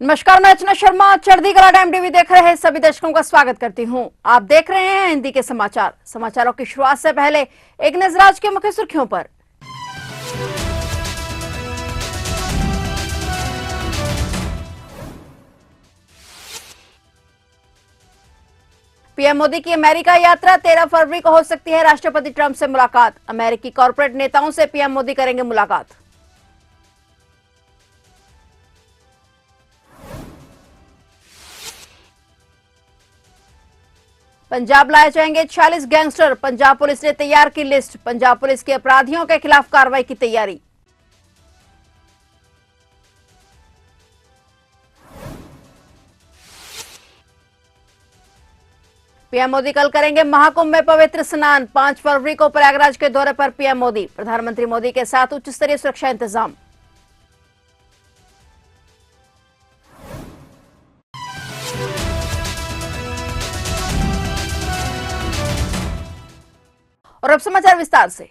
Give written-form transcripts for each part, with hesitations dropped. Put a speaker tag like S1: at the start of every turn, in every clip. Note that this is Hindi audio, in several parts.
S1: नमस्कार, मैं अर्चना शर्मा चढ़ती कला टाइम टीवी देख रहे हैं सभी दर्शकों का स्वागत करती हूं। आप देख रहे हैं हिंदी के समाचारों की शुरुआत से पहले एक नजर आज के मुख्य सुर्खियों पर। पीएम मोदी की अमेरिका यात्रा 13 फरवरी को हो सकती है राष्ट्रपति ट्रंप से मुलाकात। अमेरिकी कॉर्पोरेट नेताओं से पीएम मोदी करेंगे मुलाकात। पंजाब लाए जाएंगे 46 गैंगस्टर। पंजाब पुलिस ने तैयार की लिस्ट। पंजाब पुलिस की अपराधियों के खिलाफ कार्रवाई की तैयारी। पीएम मोदी कल करेंगे महाकुंभ में पवित्र स्नान। 5 फरवरी को प्रयागराज के दौरे पर पीएम मोदी। प्रधानमंत्री मोदी के साथ उच्च स्तरीय सुरक्षा इंतजाम। और अब समाचार विस्तार से।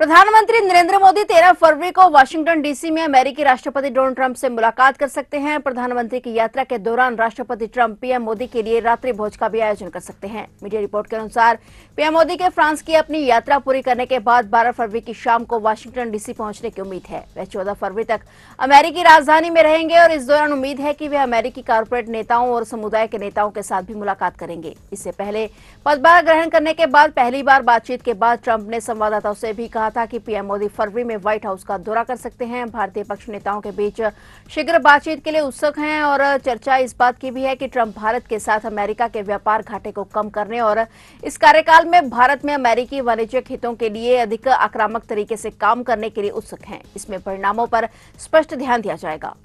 S1: प्रधानमंत्री नरेंद्र मोदी 13 फरवरी को वाशिंगटन डीसी में अमेरिकी राष्ट्रपति डोनाल्ड ट्रंप से मुलाकात कर सकते हैं। प्रधानमंत्री की यात्रा के दौरान राष्ट्रपति ट्रंप पीएम मोदी के लिए रात्रि भोज का भी आयोजन कर सकते हैं। मीडिया रिपोर्ट के अनुसार पीएम मोदी के फ्रांस की अपनी यात्रा पूरी करने के बाद 12 फरवरी की शाम को वाशिंगटन डीसी पहुंचने की उम्मीद है। वे 14 फरवरी तक अमेरिकी राजधानी में रहेंगे और इस दौरान उम्मीद है कि वे अमेरिकी कॉर्पोरेट नेताओं और समुदाय के नेताओं के साथ भी मुलाकात करेंगे। इससे पहले पदभार ग्रहण करने के बाद पहली बार बातचीत के बाद ट्रंप ने संवाददाताओं से भी कहा था कि पीएम मोदी फरवरी में व्हाइट हाउस का दौरा कर सकते हैं। भारतीय पक्ष नेताओं के बीच शीघ्र बातचीत के लिए उत्सुक हैं और चर्चा इस बात की भी है कि ट्रंप भारत के साथ अमेरिका के व्यापार घाटे को कम करने और इस कार्यकाल में भारत में अमेरिकी वाणिज्यिक हितों के लिए अधिक आक्रामक तरीके से काम करने के लिए उत्सुक हैं। इसमें परिणामों पर स्पष्ट ध्यान दिया जाएगा।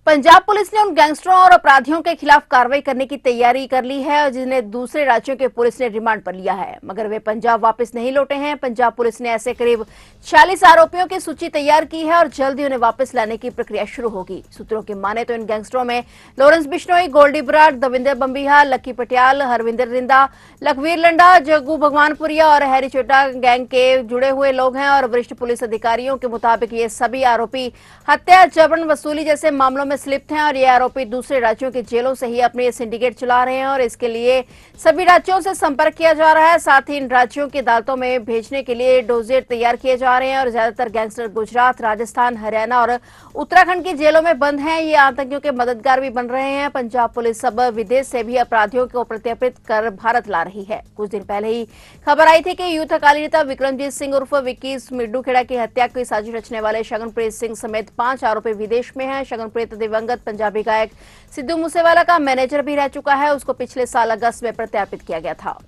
S1: पंजाब पुलिस ने उन गैंगस्टरों और अपराधियों के खिलाफ कार्रवाई करने की तैयारी कर ली है जिन्हें दूसरे राज्यों के पुलिस ने रिमांड पर लिया है, मगर वे पंजाब वापस नहीं लौटे हैं। पंजाब पुलिस ने ऐसे करीब 46 आरोपियों की सूची तैयार की है और जल्द ही उन्हें वापस लाने की प्रक्रिया शुरू होगी। सूत्रों की माने तो इन गैंगस्टरों में लॉरेंस बिश्नोई, गोल्डी बराड़, दविंदर बंबिहा, लक्की पटियाल, हरविंदर रिंदा, लखवीर लंडा, जग्गू भगवानपुरिया और हैरी चोटा गैंग के जुड़े हुए लोग हैं। और वरिष्ठ पुलिस अधिकारियों के मुताबिक ये सभी आरोपी हत्या, जबरन वसूली जैसे मामलों स्लिप्त हैं और ये आरोपी दूसरे राज्यों की जेलों से ही अपने सिंडिकेट चला रहे हैं और इसके लिए सभी राज्यों से संपर्क किया जा रहा है। साथ ही इन राज्यों की अदालतों में भेजने के लिए डोजियर तैयार किए जा रहे हैं और ज्यादातर गैंगस्टर गुजरात, राजस्थान, हरियाणा और उत्तराखंड की जेलों में बंद हैं। ये आतंकियों के मददगार भी बन रहे हैं। पंजाब पुलिस अब विदेश से भी अपराधियों को प्रत्यर्पित कर भारत ला रही है। कुछ दिन पहले ही खबर आई थी कि यूथ अकाली नेता विक्रमजीत सिंह उर्फ विक्की मिड्डू खेड़ा की हत्या की साजिश रचने वाले शगनप्रीत सिंह समेत 5 आरोपी विदेश में हैं। शगनप्रीत दिवंगत पंजाबी गायक सिद्धू मूसेवाला का मैनेजर भी रह चुका है। उसको पिछले साल अगस्त में प्रत्यार्पित किया गया था।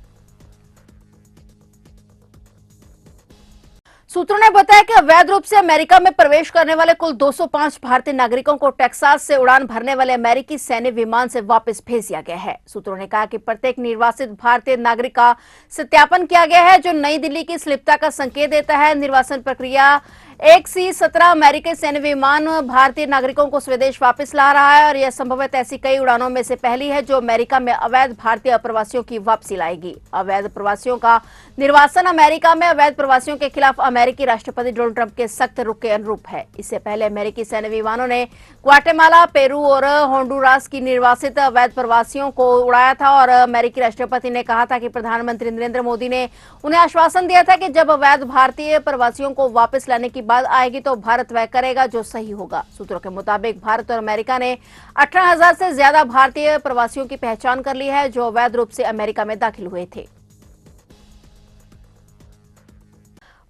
S1: सूत्रों ने बताया कि अवैध रूप से अमेरिका में प्रवेश करने वाले कुल 205 भारतीय नागरिकों को टेक्सास से उड़ान भरने वाले अमेरिकी सैन्य विमान से वापस भेज दिया गया है। सूत्रों ने कहा कि प्रत्येक निर्वासित भारतीय नागरिक का सत्यापन किया गया है, जो नई दिल्ली की स्लिपता का संकेत देता है। निर्वासन प्रक्रिया एक C-17 अमेरिकी सैन्य विमान भारतीय नागरिकों को स्वदेश वापस ला रहा है और यह संभवतः ऐसी कई उड़ानों में से पहली है जो अमेरिका में अवैध भारतीय अप्रवासियों की वापसी लाएगी। अवैध प्रवासियों का निर्वासन अमेरिका में अवैध प्रवासियों के खिलाफ अमेरिकी राष्ट्रपति डोनाल्ड ट्रंप के सख्त रुख के अनुरूप है। इससे पहले अमेरिकी सैन्य विमानों ने ग्वाटेमाला, पेरू और होंडुरास की निर्वासित अवैध प्रवासियों को उड़ाया था और अमेरिकी राष्ट्रपति ने कहा था कि प्रधानमंत्री नरेंद्र मोदी ने उन्हें आश्वासन दिया था कि जब अवैध भारतीय प्रवासियों को वापस लाने की बात आएगी तो भारत वह करेगा जो सही होगा। सूत्रों के मुताबिक भारत और अमेरिका ने 18,000 से ज्यादा भारतीय प्रवासियों की पहचान कर ली है जो अवैध रूप से अमेरिका में दाखिल हुए थे।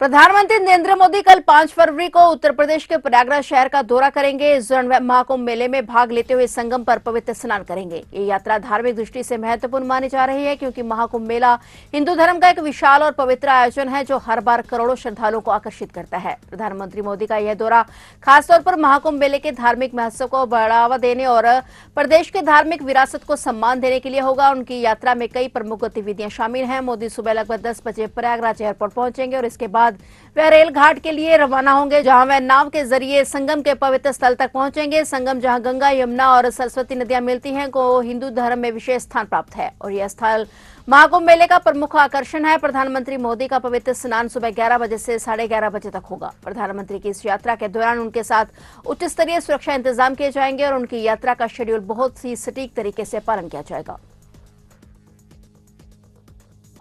S1: प्रधानमंत्री नरेंद्र मोदी कल 5 फरवरी को उत्तर प्रदेश के प्रयागराज शहर का दौरा करेंगे। इस दौरान महाकुंभ मेले में भाग लेते हुए संगम पर पवित्र स्नान करेंगे। ये यात्रा धार्मिक दृष्टि से महत्वपूर्ण मानी जा रही है क्योंकि महाकुंभ मेला हिंदू धर्म का एक विशाल और पवित्र आयोजन है जो हर बार करोड़ों श्रद्धालुओं को आकर्षित करता है। प्रधानमंत्री मोदी का यह दौरा खासतौर पर महाकुंभ मेले के धार्मिक महत्व को बढ़ावा देने और प्रदेश के धार्मिक विरासत को सम्मान देने के लिए होगा। उनकी यात्रा में कई प्रमुख गतिविधियां शामिल हैं। मोदी सुबह लगभग 10 बजे प्रयागराज एयरपोर्ट पहुंचेंगे और इसके बाद वे रेल घाट के लिए रवाना होंगे जहां वे नाव के जरिए संगम के पवित्र स्थल तक पहुंचेंगे। संगम जहां गंगा, यमुना और सरस्वती नदियां मिलती हैं को हिंदू धर्म में विशेष स्थान प्राप्त है और यह स्थल महाकुंभ मेले का प्रमुख आकर्षण है। प्रधानमंत्री मोदी का पवित्र स्नान सुबह 11 बजे से 11:30 बजे तक होगा। प्रधानमंत्री की इस यात्रा के दौरान उनके साथ उच्च स्तरीय सुरक्षा इंतजाम किए जाएंगे और उनकी यात्रा का शेड्यूल बहुत ही सटीक तरीके से पालन किया जाएगा।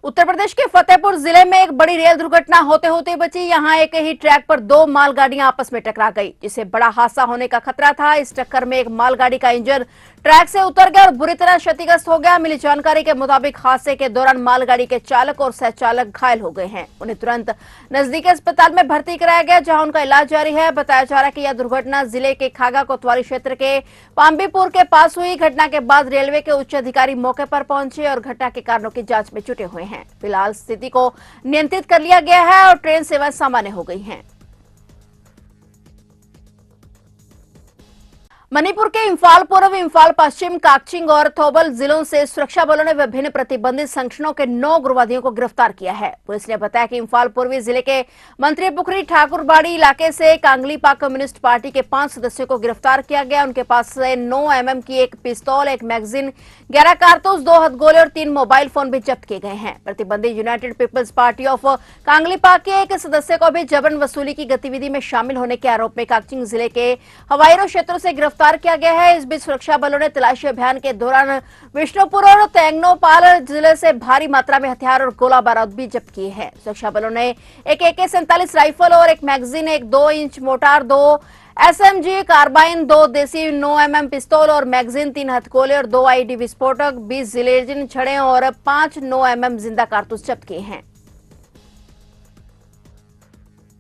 S1: उत्तर प्रदेश के फतेहपुर जिले में एक बड़ी रेल दुर्घटना होते होते बची। यहां एक ही ट्रैक पर दो मालगाड़ियां आपस में टकरा गई, जिससे बड़ा हादसा होने का खतरा था। इस टक्कर में एक मालगाड़ी का इंजन ट्रैक से उतर गया और बुरी तरह क्षतिग्रस्त हो गया। मिली जानकारी के मुताबिक हादसे के दौरान मालगाड़ी के चालक और सहचालक घायल हो गए हैं। उन्हें तुरंत नजदीकी अस्पताल में भर्ती कराया गया, जहां उनका इलाज जारी है। बताया जा रहा है कि यह दुर्घटना जिले के खागा कोतवाली क्षेत्र के पाम्बीपुर के पास हुई। घटना के बाद रेलवे के उच्च अधिकारी मौके पर पहुंचे और घटना के कारणों की जांच में जुटे हुए हैं। फिलहाल स्थिति को नियंत्रित कर लिया गया है और ट्रेन सेवाएं सामान्य हो गई हैं। मणिपुर के इम्फाल पूर्व, इम्फाल पश्चिम, काकचिंग और थौबल जिलों से सुरक्षा बलों ने विभिन्न प्रतिबंधित संगठनों के 9 उग्रवादियों को गिरफ्तार किया है। पुलिस ने बताया कि इम्फाल पूर्वी जिले के मंत्री पुखरी ठाकुरबाड़ी इलाके से कांगलीपाक कम्युनिस्ट पार्टी के 5 सदस्यों को गिरफ्तार किया गया। उनके पास से 9 mm की एक पिस्तौल, एक मैगजीन, 11 कारतूस, 2 हथगोले और 3 मोबाइल फोन भी जब्त किए गए हैं। प्रतिबंधित United People's Party of Kangleipak के एक सदस्य को भी जबरन वसूली की गतिविधि में शामिल होने के आरोप में काकचिंग जिले के हवाईरो क्षेत्रों से गिरफ्तार किया गया है। इस बीच सुरक्षा बलों ने तलाशी अभियान के दौरान विष्णुपुर और तेंगनोपाल जिले से भारी मात्रा में हथियार और गोला बारूद भी जब्त किए हैं। सुरक्षा बलों ने एक AK-47 राइफल और एक मैगजीन, एक 2 इंच मोटार, 2 SMG कार्बाइन, 2 देसी 9 mm पिस्तौल और मैगजीन, 3 हथगोले और 2 IED विस्फोटक, 20 जिलेटिन छड़े और 5 9 mm जिंदा कारतूस जब्त किए हैं।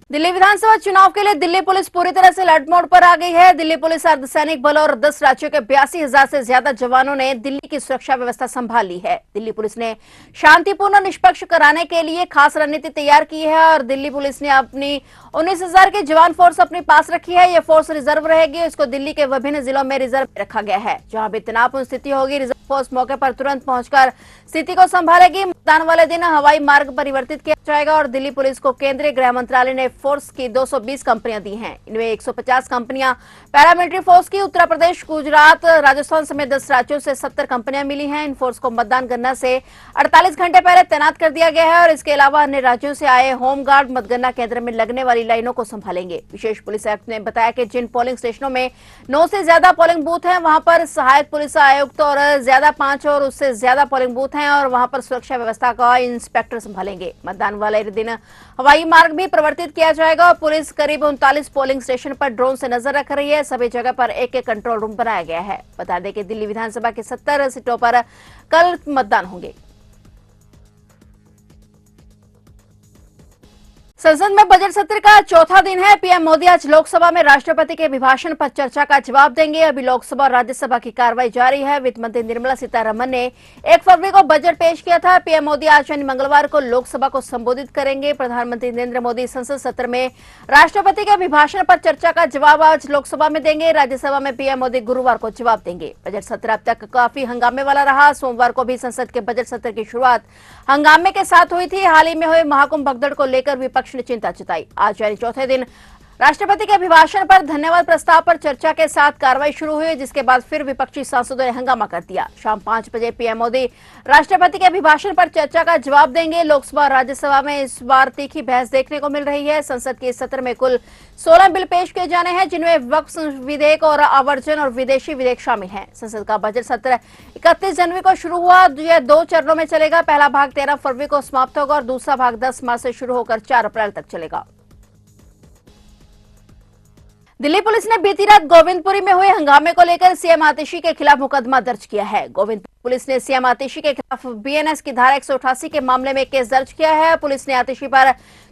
S1: दिल्ली विधानसभा चुनाव के लिए दिल्ली पुलिस पूरी तरह से अलर्ट मोड पर आ गई है। दिल्ली पुलिस, अर्धसैनिक बल और 10 राज्यों के 82,000 से ज्यादा जवानों ने दिल्ली की सुरक्षा व्यवस्था संभाल ली है। दिल्ली पुलिस ने शांतिपूर्ण और निष्पक्ष कराने के लिए खास रणनीति तैयार की है और दिल्ली पुलिस ने अपनी 19,000 की जवान फोर्स अपने पास रखी है। यह फोर्स रिजर्व रहेगी। इसको दिल्ली के विभिन्न जिलों में रिजर्व रखा गया है। जहां भी तनावपूर्ण स्थिति होगी, रिजर्व फोर्स मौके पर तुरंत पहुंचकर स्थिति को संभालेगी। मतदान वाले दिन हवाई मार्ग परिवर्तित किया जाएगा और दिल्ली पुलिस को केंद्रीय गृह मंत्रालय ने फोर्स की 220 कंपनियां दी हैं। इनमें 150 कंपनियां पैरामिलिट्री फोर्स की, उत्तर प्रदेश, गुजरात, राजस्थान समेत 10 राज्यों से 70 कंपनियां मिली हैं। इन फोर्स को मतदान गणना से 48 घंटे पहले तैनात कर दिया गया है और इसके अलावा अन्य राज्यों से आए होमगार्ड मतगणना केंद्र में लगने वाली लाइनों को संभालेंगे। विशेष पुलिस आयुक्त ने बताया कि जिन पोलिंग स्टेशनों में 9 से ज्यादा पोलिंग बूथ हैं, वहां पर सहायक पुलिस आयुक्त और ज्यादा 5 और उससे ज्यादा पोलिंग बूथ हैं और वहां पर सुरक्षा व्यवस्था का इंस्पेक्टर संभालेंगे। मतदान वाले दिन हवाई मार्ग भी परिवर्तित किया जाएगा। पुलिस करीब 39 पोलिंग स्टेशन पर ड्रोन से नजर रख रही है। सभी जगह पर एक कंट्रोल रूम बनाया गया है। बता दें कि दिल्ली विधानसभा की 70 सीटों पर कल मतदान होंगे। संसद में बजट सत्र का चौथा दिन है। पीएम मोदी आज लोकसभा में राष्ट्रपति के अभिभाषण पर चर्चा का जवाब देंगे। अभी लोकसभा और राज्यसभा की कार्रवाई जारी है। वित्त मंत्री निर्मला सीतारमण ने 1 फरवरी को बजट पेश किया था। पीएम मोदी आज यानी मंगलवार को लोकसभा को संबोधित करेंगे। प्रधानमंत्री नरेंद्र मोदी संसद सत्र में राष्ट्रपति के अभिभाषण पर चर्चा का जवाब आज लोकसभा में देंगे। राज्यसभा में पीएम मोदी गुरुवार को जवाब देंगे। बजट सत्र अब तक काफी हंगामे वाला रहा। सोमवार को भी संसद के बजट सत्र की शुरुआत हंगामे के साथ हुई थी। हाल ही में हुए महाकुंभ भगदड़ को लेकर विपक्ष ने चिंता जताई। आज यानी चौथे दिन राष्ट्रपति के अभिभाषण पर धन्यवाद प्रस्ताव पर चर्चा के साथ कार्रवाई शुरू हुई, जिसके बाद फिर विपक्षी सांसदों ने हंगामा कर दिया। शाम 5 बजे पीएम मोदी राष्ट्रपति के अभिभाषण पर चर्चा का जवाब देंगे। लोकसभा और राज्यसभा में इस बार तीखी बहस देखने को मिल रही है। संसद के इस सत्र में कुल 16 बिल पेश किए जाने हैं, जिनमें वक्फ विधेयक और आवर्जन और विदेशी विधेयक शामिल हैं। संसद का बजट सत्र 31 जनवरी को शुरू हुआ। यह 2 चरणों में चलेगा। पहला भाग 13 फरवरी को समाप्त होगा और दूसरा भाग 10 मार्च से शुरू होकर 4 अप्रैल तक चलेगा। दिल्ली पुलिस ने बीती रात गोविंदपुरी में हुए हंगामे को लेकर सीएम आतिशी के खिलाफ मुकदमा दर्ज किया है। गोविंदपुर पुलिस ने सीएम आतिशी के खिलाफ BNS की धारा 188 के मामले में केस दर्ज किया है। पुलिस ने आतिशी पर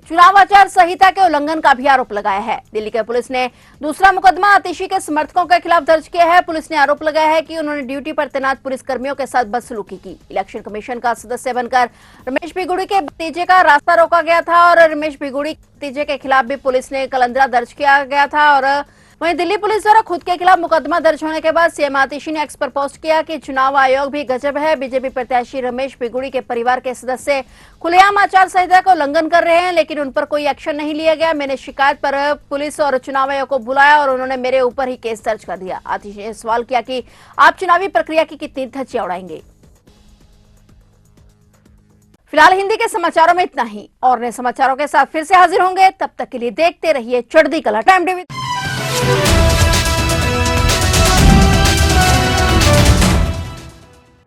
S1: चुनाव आचार संहिता के उल्लंघन का भी आरोप लगाया है। दिल्ली के पुलिस ने दूसरा मुकदमा आतिशी के समर्थकों के खिलाफ दर्ज किया है। पुलिस ने आरोप लगाया है कि उन्होंने ड्यूटी पर तैनात पुलिसकर्मियों के साथ बदसलूकी की। इलेक्शन कमीशन का सदस्य बनकर रमेश भिगुड़ी के भतीजे का रास्ता रोका गया था और रमेश भिगुड़ी के भतीजे के खिलाफ भी पुलिस ने कलंदरा दर्ज किया गया था। और वहीं दिल्ली पुलिस द्वारा खुद के खिलाफ मुकदमा दर्ज होने के बाद सीएम आतिशी ने एक्स पर पोस्ट किया कि चुनाव आयोग भी गजब है। बीजेपी प्रत्याशी रमेश भिगुड़ी के परिवार के सदस्य खुलेआम आचार संहिता का उल्लंघन कर रहे हैं, लेकिन उन पर कोई एक्शन नहीं लिया गया। मैंने शिकायत पर पुलिस और चुनाव आयोग को बुलाया और उन्होंने मेरे ऊपर ही केस दर्ज कर दिया। आतिशी ने सवाल किया कि आप चुनावी प्रक्रिया की कितनी धज्जियां उड़ाएंगे। फिलहाल हिंदी के समाचारों में इतना ही और नए समाचारों के साथ फिर से हाजिर होंगे। तब तक के लिए देखते रहिए चढ़ती कला टाइम टीवी।